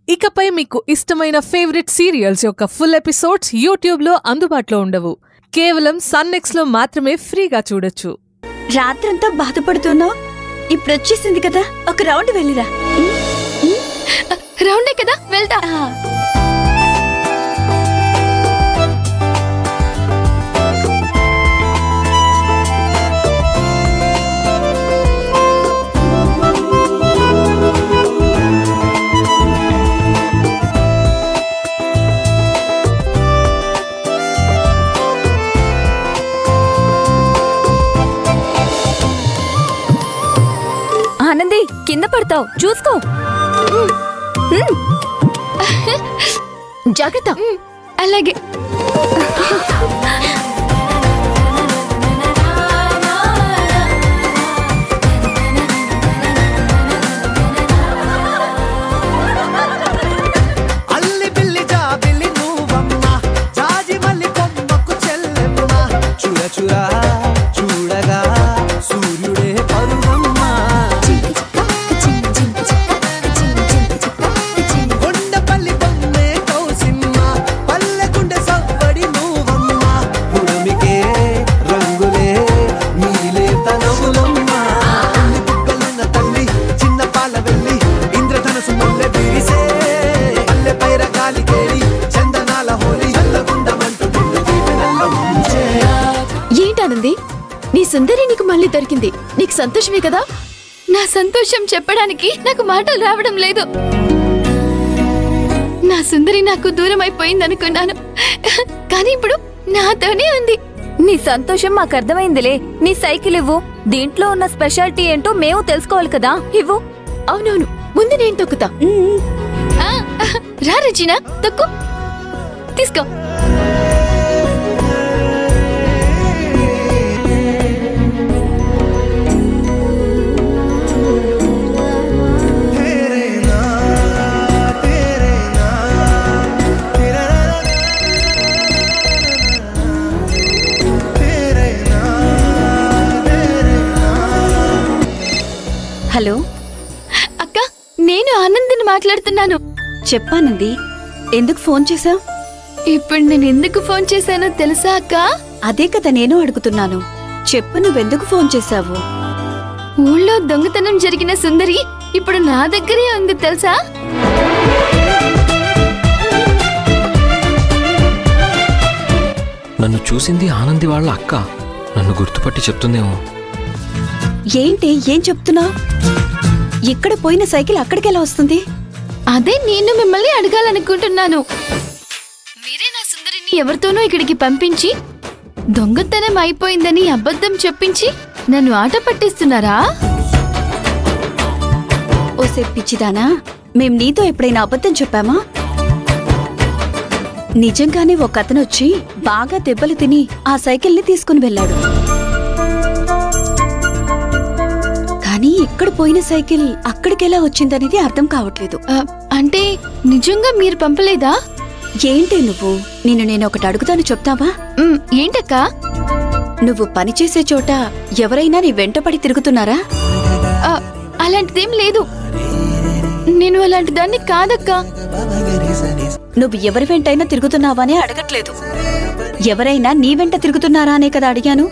ఇకపై మీకు ఇష్టమైన ఫేవరెట్ సీరియల్స్ యొక్క ఫుల్ ఎపిసోడ్స్ యూట్యూబ్లో అందుబాటులో ఉండవు. కేవలం సన్నెక్స్లో మాత్రమే ఫ్రీగా చూడొచ్చు. రాత్రంతా బాధపడుతున్నావు, ఇప్పుడు వచ్చేసింది కదా, ఒక రౌండ్ వెళ్ళిరా. రౌండే కదా, వెళ్తా. ఆనంది, కింద పడతావు, చూసుకో. జాగ్రత్త. అలాగే. నీ సుందరి నీకు మళ్ళీ దొరికింది, నీకు సంతోషమే కదా? నా సంతోషం చెప్పడానికి నాకు మాటలు రావడం లేదు. నా సుందరి నాకు దూరం అయిపోయిందనుకున్నాను, కానీ ఇప్పుడు నాతోనే ఉంది. నీ సంతోషం మాకు అర్థమైందిలే. నీ సైకిల్ ఇవ్వు, దీంట్లో ఉన్న స్పెషాలిటీ ఏంటో మేము తెలుసుకోవాలి కదా, ఇవ్వు. అవునవును, ముందు నేను తొక్కుతా. రా రచన, తొక్కు, తీసుకో. హలో అక్క, నేను ఆనందిని మాట్లాడుతున్నాను. చెప్పానంది, ఎందుకు ఫోన్ చేశావు? ఇప్పుడు నేను ఎందుకు ఫోన్ చేశానో తెలుసా అక్క? అదే కదా నేను అడుగుతున్నాను, చెప్పు, నువ్వెందుకు ఫోన్ చేశావు? ఊళ్ళో దొంగతనం జరిగిన సుందరి ఇప్పుడు నా దగ్గరే ఉంది తెలుసా? నన్ను చూసింది ఆనంది వాళ్ళ అక్క, నన్ను గుర్తుపట్టి చెప్తుందేమో. ఏంటి, ఏం చెప్తున్నావు? ఇక్కడ పోయిన సైకిల్ అక్కడికెలా వస్తుంది? అదే నేను మిమ్మల్ని అడగాలనుకుంటున్నాను. మీరే నా సుందరిని ఎవరితోనో ఇక్కడికి పంపించి దొంగతనం అయిపోయిందని అబద్ధం చెప్పించి నన్ను ఆట పట్టిస్తున్నారా? ఓసే పిచ్చిదానా, మేం నీతో ఎప్పుడైనా అబద్ధం చెప్పామా? నిజంగానే ఒక అతను వచ్చి బాగా దెబ్బలు తిని ఆ సైకిల్ని తీసుకుని వెళ్ళాడు. కానీ ఇక్కడ పోయిన సైకిల్ అక్కడికెలా వచ్చిందనేది అర్థం కావట్లేదు. అంటే నిజంగా మీరు పంపలేదా? ఏంటి నువ్వు, నేను ఒకటి అడుగుతాను, చెప్తావా? ఏంటక్క? నువ్వు పనిచేసే చోట ఎవరైనా నీ వెంటపడి తిరుగుతున్నారా? అలాంటిదేం లేదు, నేను అలాంటి దాన్ని కాదక్క. నువ్వు ఎవరి వెంటైనా తిరుగుతున్నావానే అడగట్లేదు, ఎవరైనా నీ వెంట తిరుగుతున్నారా అనే కదా అడిగాను.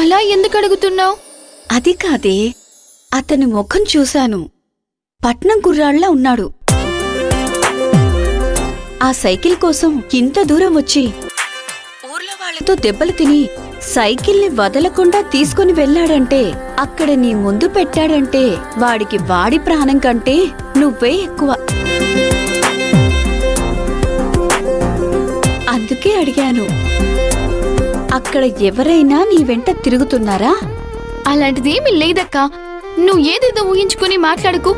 అలా ఎందుకు అడుగుతున్నావు? అది కాదే, అతని ముఖం చూశాను, పట్నం కుర్రాళ్ళ ఉన్నాడు. ఆ సైకిల్ కోసం ఇంత దూరం వచ్చి ఊర్లో వాళ్లతో దెబ్బలు తిని సైకిల్ని వదలకుండా తీసుకుని వెళ్ళాడంటే, అక్కడ నీ ముందు పెట్టాడంటే వాడికి వాడి ప్రాణం కంటే నువ్వే ఎక్కువ. అందుకే అడిగాను, అక్కడ ఎవరైనా నీ వెంట తిరుగుతున్నారా? అలాంటిదేమీ లేదక్క, నువ్వు ఏదేదో ఊహించుకుని మాట్లాడుకు.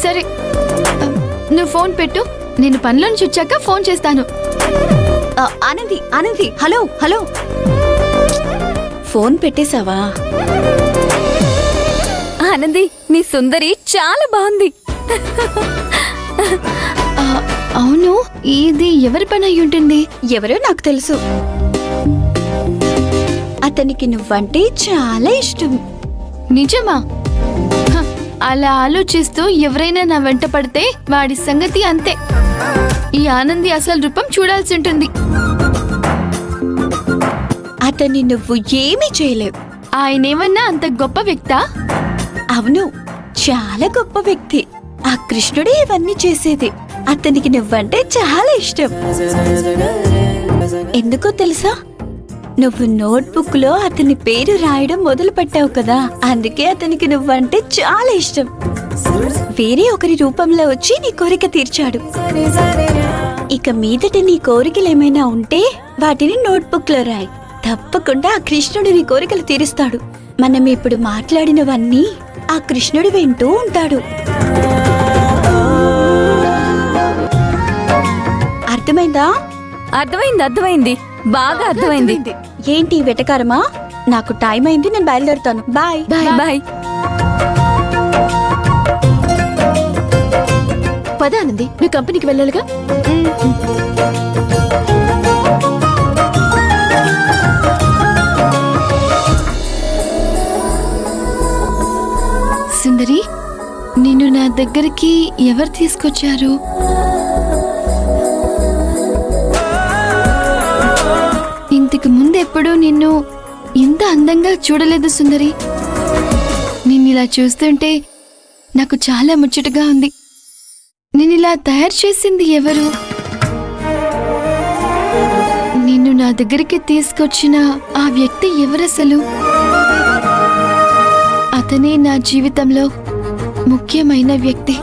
సరే, నువ్వు ఫోన్ పెట్టు, నేను పనిలో నుంచి వచ్చాక ఫోన్ చేస్తాను. Anandi, Anandi, hello hello, phone పెట్టేశావా? ఆనంది, నీ సుందరి చాలా బాగుంది. అవును, ఇది ఎవరి పని అయి ఉంటుంది? ఎవరో నాకు తెలుసు, అతనికి నువ్వంటే చాలా ఇష్టం. నిజమా? అలా ఆలోచిస్తూ ఎవరైనా నా వెంట పడితే వాడి సంగతి అంతే. ఈ ఆనంది అసలు రూపం చూడాల్సి ఉంటుంది. అతన్ని నువ్వు ఏమీ చేయలేవు. ఆయనేమన్నా అంత గొప్ప వ్యక్తా? అవును, చాలా గొప్ప వ్యక్తి. ఆ కృష్ణుడే ఇవన్నీ చేసేది. అతనికి నువ్వంటే చాలా ఇష్టం. ఎందుకో తెలుసా? నువ్వు నోట్బుక్ లో అతని పేరు రాయడం మొదలు పెట్టావు కదా, అందుకే అతనికి నువ్వంటే చాలా ఇష్టం. వేరే ఒకరి రూపంలో వచ్చి నీ కోరిక తీర్చాడు. ఇక మీదట నీ కోరికలు ఏమైనా ఉంటే వాటిని నోట్బుక్ లో రాయి. తప్పకుండా ఆ కృష్ణుడు నీ కోరికలు తీరుస్తాడు. మనం ఇప్పుడు మాట్లాడినవన్నీ ఆ కృష్ణుడు వింటూ ఉంటాడు. అర్థమైందా? అర్థమైంది, బాగా అర్థమైంది. ఏంటి వెటకారమా? నాకు టైం అయింది, నేను బయలుదేరుతాను. Bye bye. పద ఆనంది, నువ్వు కంపెనీకి వెళ్ళాలిగా. సుందరి, నిన్ను నా దగ్గరికి ఎవరు తీసుకొచ్చారు? ఇంతకు ముందెప్పుడు నిన్ను ఇంత అందంగా చూడలేదు సుందరి. నిన్నిలా చూస్తుంటే నాకు చాలా ముచ్చటగా ఉంది. నిన్నిలా తయారు చేసింది ఎవరు? నిన్ను నా దగ్గరికి తీసుకొచ్చిన ఆ వ్యక్తి ఎవరసలు? అతనే నా జీవితంలో ముఖ్యమైన వ్యక్తి.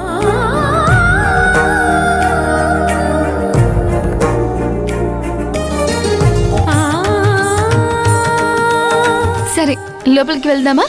సరే, లోపలికి వెళ్దామా?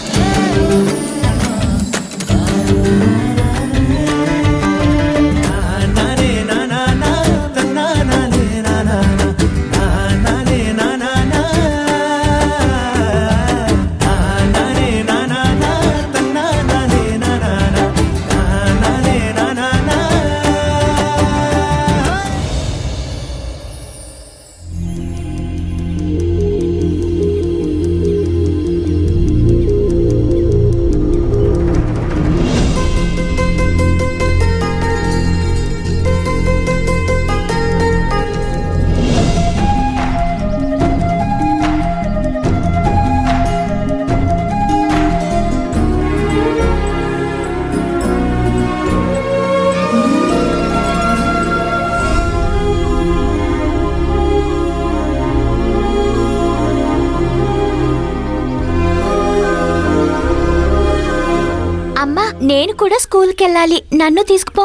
నేను కూడా స్కూల్కి వెళ్ళాలి, నన్ను తీసుకుపో.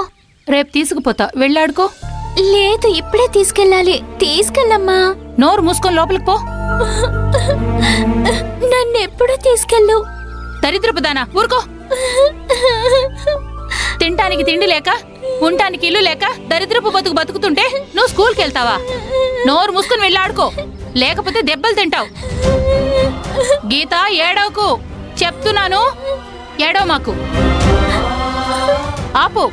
రేపు తీసుకుపోతా, వెళ్ళాడుకో. లేదు, ఇప్పుడే తీసుకెళ్ళాలి. తీసుకెళ్ళమ్మా. నోరు మూసుకొని లోపలికి పో. నన్ను ఎప్పుడు తీసుకెళ్ళు. దరిద్రపుదానా, ఊరుకో. తినటానికి తిండి లేక, ఉండటానికి ఇల్లు లేక దరిద్రపు బతుకుతుంటే నువ్వు స్కూల్కి వెళ్తావా? నోరు మూసుకొని వెళ్ళాడుకో, లేకపోతే దెబ్బలు తింటావు. గీత, ఏడవకు చెప్తున్నాను. ఏడవ మాకు. ఆపు.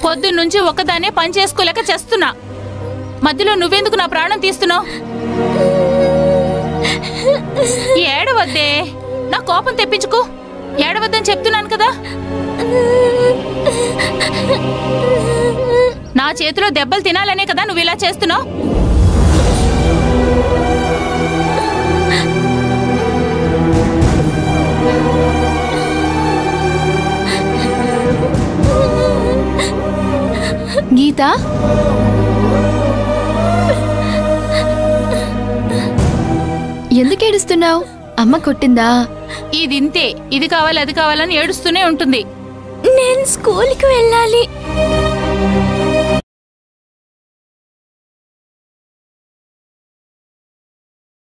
పొద్దున్నుంచి ఒక్కదానే పని చేసుకోలేక చేస్తున్నా. మధ్యలో నువ్వెందుకు నా ప్రాణం తీస్తున్నావు? ఏడవద్దే, నా కోపం తెప్పించుకో. ఏడవద్దని చెప్తున్నాను కదా. నా చేతిలో దెబ్బలు తినాలనే కదా నువ్వు ఇలా చేస్తున్నావు. గీత, ఎందుకు ఏడుస్తున్నావు? అమ్మ కొట్టిందా? ఇది ఇంతే, ఇది కావాలి అది కావాలని ఏడుస్తూనే ఉంటుంది. నేను స్కూల్కి వెళ్ళాలి.